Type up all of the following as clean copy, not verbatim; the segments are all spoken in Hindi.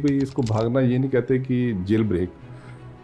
कोई इसको भागना ये नहीं कहते कि जेल ब्रेक,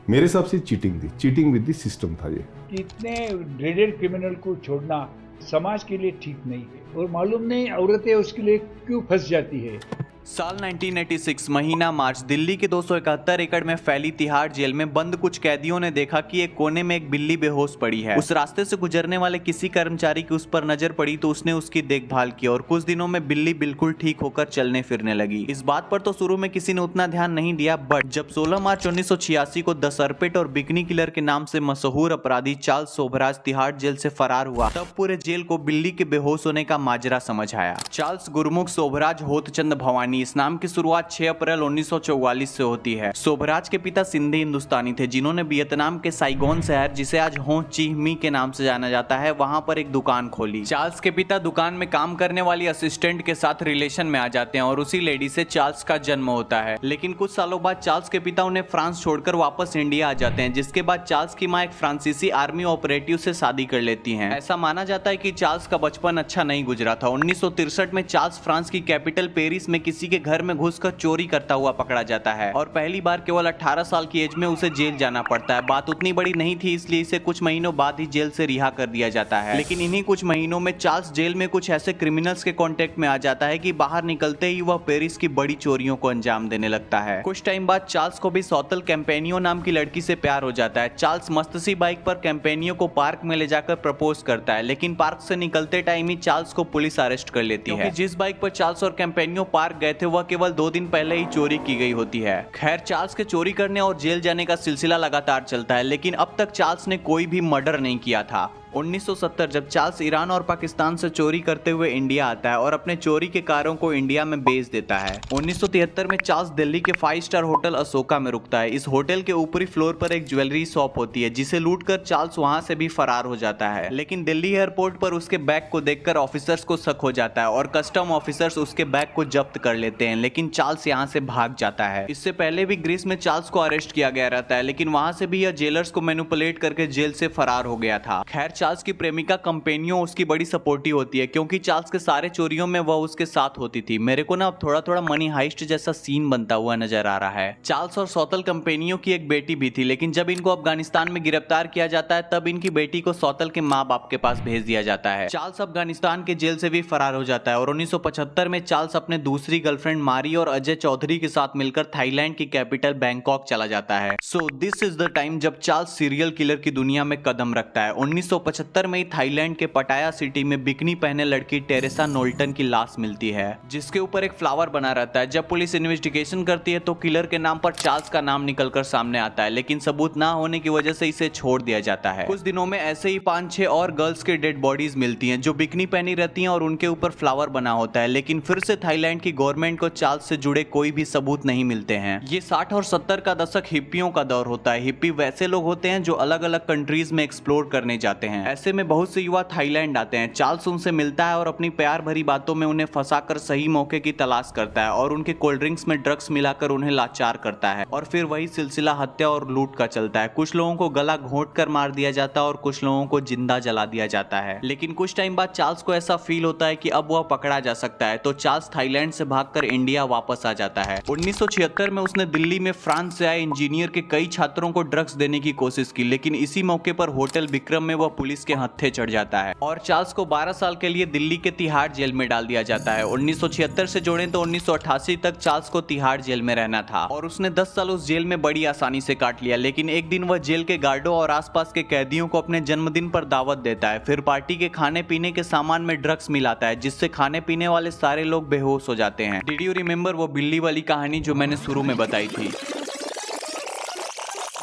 मेरे हिसाब से चीटिंग थी, चीटिंग विद द सिस्टम था ये। कि इतने ड्रेडेड क्रिमिनल को छोड़ना समाज के लिए ठीक नहीं है और मालूम नहीं औरतें उसके लिए क्यों फंस जाती है। साल 1986 महीना मार्च, दिल्ली के 271 एकड़ में फैली तिहाड़ जेल में बंद कुछ कैदियों ने देखा कि एक कोने में एक बिल्ली बेहोश पड़ी है। उस रास्ते से गुजरने वाले किसी कर्मचारी की उस पर नजर पड़ी तो उसने उसकी देखभाल की और कुछ दिनों में बिल्ली बिल्कुल ठीक होकर चलने फिरने लगी। इस बात पर तो शुरू में किसी ने उतना ध्यान नहीं दिया, बट जब 16 मार्च 1986 को द सरपेट और बिकनी किलर के नाम से मशहूर अपराधी चार्ल्स सोभराज तिहाड़ जेल से फरार हुआ, तब पूरे जेल को बिल्ली के बेहोश होने का माजरा समझ आया। चार्ल्स गुरमुख सोभराज होतचंद भवानी, इस नाम की शुरुआत 6 अप्रैल 1944 से होती है। सोभराज के पिता सिंधी हिंदुस्तानी थे जिन्होंने वियतनाम के साइगोन शहर, जिसे आज हो ची मी के नाम से जाना जाता है, वहां पर एक दुकान खोली। चार्ल्स के पिता दुकान में काम करने वाली असिस्टेंट के साथ रिलेशन में आ जाते हैं और उसी लेडी से चार्ल्स का जन्म होता है। लेकिन कुछ सालों बाद चार्ल्स के पिता उन्हें फ्रांस छोड़कर वापस इंडिया आ जाते हैं, जिसके बाद चार्ल्स की मां एक फ्रांसीसी आर्मी ऑपरेटिव से शादी कर लेती हैं। ऐसा माना जाता है कि चार्ल्स का बचपन अच्छा नहीं गुजरा था। 1963 में चार्ल्स फ्रांस की कैपिटल पेरिस में किसी के घर में घुसकर चोरी करता हुआ पकड़ा जाता है और पहली बार केवल 18 साल की एज में उसे जेल जाना पड़ता है। बात उतनी बड़ी नहीं थी, इसलिए इसे कुछ महीनों बाद ही जेल से रिहा कर दिया जाता है। लेकिन इन्हीं कुछ महीनों में चार्ल्स जेल में कुछ ऐसे क्रिमिनल्स के कांटेक्ट में आ जाता है कि बाहर निकलते ही वह पेरिस की बड़ी चोरियों को अंजाम देने लगता है। कुछ टाइम बाद चार्ल्स को भी सौतल कैंपेनियो नाम की लड़की से प्यार हो जाता है। चार्ल्स मस्ती बाइक पर कैंपेनियो को पार्क में ले जाकर प्रपोज करता है, लेकिन पार्क से निकलते टाइम ही चार्ल्स को पुलिस अरेस्ट कर लेती है। जिस बाइक पर चार्ल्स और कैंपेनियो पार्क गए थे वह केवल 2 दिन पहले ही चोरी की गई होती है। खैर, चार्ल्स के चोरी करने और जेल जाने का सिलसिला लगातार चलता है, लेकिन अब तक चार्ल्स ने कोई भी मर्डर नहीं किया था। 1970 जब चार्ल्स ईरान और पाकिस्तान से चोरी करते हुए इंडिया आता है और अपने चोरी के कारों को इंडिया में बेच देता है। 1973 में चार्ल्स दिल्ली के 5 स्टार होटल अशोका में रुकता है। इस होटल के ऊपरी फ्लोर पर एक ज्वेलरी शॉप होती है, जिसे लूटकर चार्ल्स वहां से भी फरार हो जाता है। लेकिन दिल्ली एयरपोर्ट पर उसके बैग को देखकर ऑफिसर्स को शक हो जाता है और कस्टम ऑफिसर्स उसके बैग को जब्त कर लेते हैं, लेकिन चार्ल्स यहां से भाग जाता है। इससे पहले भी ग्रीस में चार्ल्स को अरेस्ट किया गया रहता है, लेकिन वहां से भी यह जेलर्स को मैनिपुलेट करके जेल से फरार हो गया था। खैर, चार्ल्स की प्रेमिका कंपेनियो उसकी बड़ी सपोर्टिव होती है, क्योंकि चार्ल्स के सारे चोरियों में वह उसके साथ होती थी। मेरे को ना अब थोड़ा थोड़ा मनी हाइस्ट जैसा सीन बनता हुआ नजर आ रहा है। चार्ल्स और सौतल कंपेनियो की एक बेटी भी थी, लेकिन जब इनको अफगानिस्तान में गिरफ्तार किया जाता है तब इनकी बेटी को सौतल के माँ बाप के पास भेज दिया जाता है। चार्ल्स अफगानिस्तान के जेल से भी फरार हो जाता है और 1975 में चार्ल्स अपने दूसरी गर्लफ्रेंड मारी और अजय चौधरी के साथ मिलकर थाईलैंड की कैपिटल बैंकॉक चला जाता है। So this is the time जब चार्ल्स सीरियल किलर की दुनिया में कदम रखता है। 1975 में थाईलैंड के पटाया सिटी में बिकनी पहने लड़की टेरेसा नोल्टन की लाश मिलती है, जिसके ऊपर एक फ्लावर बना रहता है। जब पुलिस इन्वेस्टिगेशन करती है तो किलर के नाम पर चार्ल्स का नाम निकलकर सामने आता है, लेकिन सबूत ना होने की वजह से इसे छोड़ दिया जाता है। कुछ दिनों में ऐसे ही 5-6 और गर्ल्स के डेड बॉडीज मिलती हैं जो बिकनी पहनी रहती हैं और उनके ऊपर फ्लावर बना होता है, लेकिन फिर से थाईलैंड की गवर्नमेंट को चार्ल्स से जुड़े कोई भी सबूत नहीं मिलते हैं। ये 60 और 70 का दशक हिप्पियों का दौर होता है। हिप्पी वैसे लोग होते हैं जो अलग अलग कंट्रीज में एक्सप्लोर करने जाते हैं। ऐसे में बहुत से युवा थाईलैंड आते हैं। चार्ल्स उनसे मिलता है और अपनी प्यार भरी बातों में उन्हें फंसाकर सही मौके की तलाश करता है और उनके कोल्ड ड्रिंक्स में ड्रग्स मिलाकर उन्हें लाचार करता है और फिर वही सिलसिला हत्या और लूट का चलता है। कुछ लोगों को गला घोंट कर मार दिया जाता है और कुछ लोगों को जिंदा जला दिया जाता है। लेकिन कुछ टाइम बाद चार्ल्स को ऐसा फील होता है कि अब वह पकड़ा जा सकता है, तो चार्ल्स थाईलैंड से भागकर इंडिया वापस आ जाता है। 1976 में उसने दिल्ली में फ्रांस से आए इंजीनियर के कई छात्रों को ड्रग्स देने की कोशिश की, लेकिन इसी मौके पर होटल विक्रम में वह पुलिस के हत्थे चढ़ जाता है और चार्ल्स को 12 साल के लिए दिल्ली के तिहाड़ जेल में डाल दिया जाता है। 1976 से जोड़ें तो 1988 तक चार्ल्स को तिहाड़ जेल में रहना था और उसने 10 साल उस जेल में बड़ी आसानी से काट लिया। लेकिन एक दिन वह जेल के गार्डों और आसपास के कैदियों को अपने जन्मदिन पर दावत देता है, फिर पार्टी के खाने पीने के सामान में ड्रग्स मिलाता है, जिससे खाने पीने वाले सारे लोग बेहोश हो जाते हैं। डिड यू रिमेंबर वो बिल्ली वाली कहानी जो मैंने शुरू में बताई थी?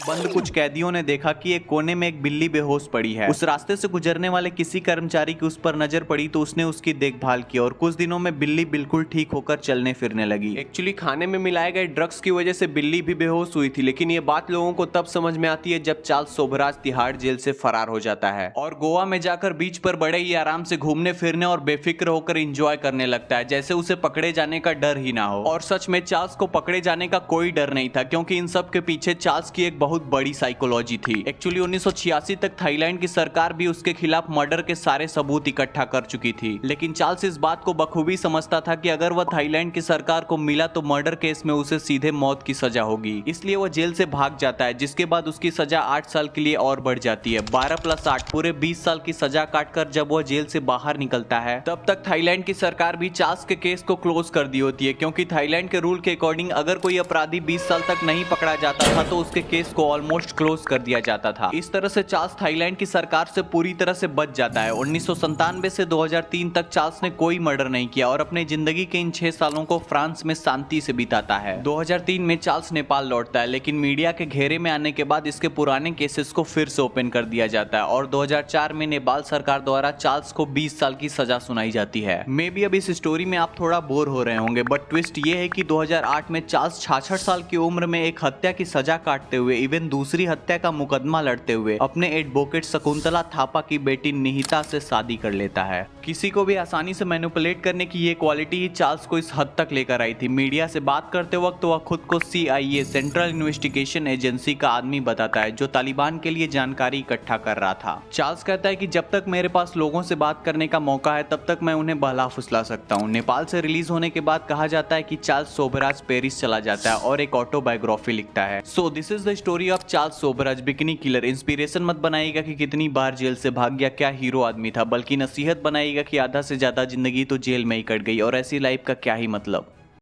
बंद कुछ कैदियों ने देखा कि एक कोने में एक बिल्ली बेहोश पड़ी है। उस रास्ते से गुजरने वाले किसी कर्मचारी की उस पर नजर पड़ी तो उसने उसकी देखभाल की और कुछ दिनों में बिल्ली बिल्कुल ठीक होकर चलने फिरने लगी। एक्चुअली खाने में मिलाए गए ड्रग्स की वजह से बिल्ली भी बेहोश हुई थी, लेकिन ये बात लोगों को तब समझ में आती है जब चार्ल्स सोभराज तिहाड़ जेल से फरार हो जाता है और गोवा में जाकर बीच पर बड़े ही आराम से घूमने फिरने और बेफिक्र होकर एंजॉय करने लगता है, जैसे उसे पकड़े जाने का डर ही ना हो। और सच में चार्ल्स को पकड़े जाने का कोई डर नहीं था, क्योंकि इन सब के पीछे चार्ल्स की एक बहुत बहुत बड़ी साइकोलॉजी थी। एक्चुअली 1986 तक थाईलैंड की सरकार भी उसके खिलाफ मर्डर के सारे सबूत इकट्ठा कर चुकी थी, लेकिन चार्ल्स इस बात को बखूबी समझता था कि अगर वह थाईलैंड की सरकार को मिला तो मर्डर केस में उसे सीधे मौत की सजा होगी। इसलिए वह जेल से भाग जाता है, जिसके बाद उसकी सजा 8 साल के लिए और बढ़ जाती है। 12 + 8 पूरे 20 साल की सजा काटकर जब वह जेल से बाहर निकलता है, तब तक थाईलैंड की सरकार भी चार्ल्स के केस को क्लोज कर दी होती है, क्योंकि थाईलैंड के रूल के अकॉर्डिंग अगर कोई अपराधी 20 साल तक नहीं पकड़ा जाता था तो उसके केस को ऑलमोस्ट क्लोज कर दिया जाता था। इस तरह से चार्ल्स थाईलैंड की सरकार से पूरी तरह से बच जाता है। 1997 से 2003 तक चार्ल्स ने कोई मर्डर नहीं किया और अपनी जिंदगी के इन 6 सालों को फ्रांस में शांति से बिताता है। 2003 में चार्ल्स नेपाल लौटता है, लेकिन मीडिया के घेरे में आने के बाद इसके पुराने केसेस को फिर से ओपन कर दिया जाता है और 2004 में नेपाल सरकार द्वारा चार्ल्स को 20 साल की सजा सुनाई जाती है। मे बी अब इस स्टोरी में आप थोड़ा बोर हो रहे होंगे, बट ट्विस्ट ये है कि 2008 में चार्ल्स 66 साल की उम्र में एक हत्या की सजा काटते हुए, इवन दूसरी हत्या का मुकदमा लड़ते हुए अपने एडवोकेट शकुंतला थापा की बेटी निहिता से शादी कर लेता है। किसी को भी आसानी से मैनिपुलेट करने की ये क्वालिटी ही चार्ल्स को इस हद तक लेकर आई थी। मीडिया से बात करते वक्त वह खुद को CIA सेंट्रल इन्वेस्टिगेशन एजेंसी का आदमी बताता है, जो तालिबान के लिए जानकारी इकट्ठा कर रहा था। चार्ल्स कहता है कि जब तक मेरे पास लोगों से बात करने का मौका है तब तक मैं उन्हें बहला फुसला सकता हूँ। नेपाल से रिलीज होने के बाद कहा जाता है कि चार्ल्स सोबराज पेरिस चला जाता है और एक ऑटोबायोग्राफी लिखता है। So this is the story of Charles Sobhraj, bikini killer. Inspiration मत बनाइएगा कि कितनी बार जेल से भाग गया, क्या हीरो आदमी था, बल्कि नसीहत बनाइएगा कि आधा से ज्यादा जिंदगी तो जेल में ही कट गई और ऐसी लाइफ का क्या ही मतलब।